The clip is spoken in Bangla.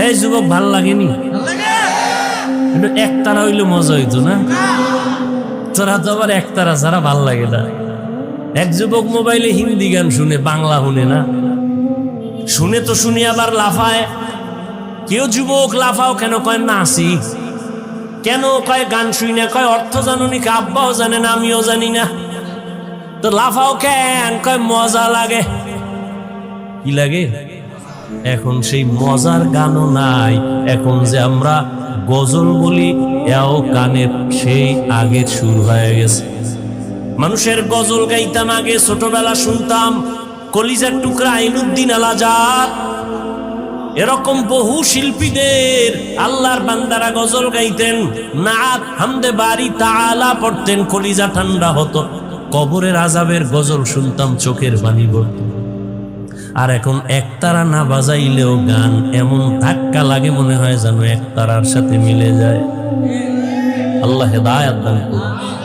এই যুবক ভাল লাগেনি? কিন্তু একতারা হইলে মজা হইতো না? তোরা তো আবার একতারা ছাড়া ভাল লাগে না। এক যুবক মোবাইলে হিন্দি গান শুনে, বাংলা শুনে না, শুনে তো শুনি আবার লাফায়। কেউ যুবক লাফাও কেন? কয় নাচি। কেন? কয় গান শুই না। কয় অর্থ জানুনি? আব্বাও জানে না, আমিও জানি না। তো লাফাও কেন? কয় মজা লাগে। কি লাগে? এখন সেই মজার গানও নাই। এখন যে আমরা গজল বলি, এও গানের সেই আগে শুরু হয়ে গেছে। মানুষের গজল গাইতাম আগে, ছোটবেলা শুনতাম কলিজার টুকরা আইনুদ্দিন আল আজাদ, এরকম বহু শিল্পীদের আল্লাহর বান্দারা গজল গাইতেন, নাত হামদে বারি তাআলা পড়তেন, কলিজা ঠান্ডা হতো। কবরের আযাবের গজল শুনতাম, চোখের পানি পড়তো। আর এখন একতারা না বাজাইলেও গান এমন ধাক্কা লাগে, মনে হয় যেন একতারার সাথে মিলে যায়। আল্লাহ হেদায়েত দান করুন।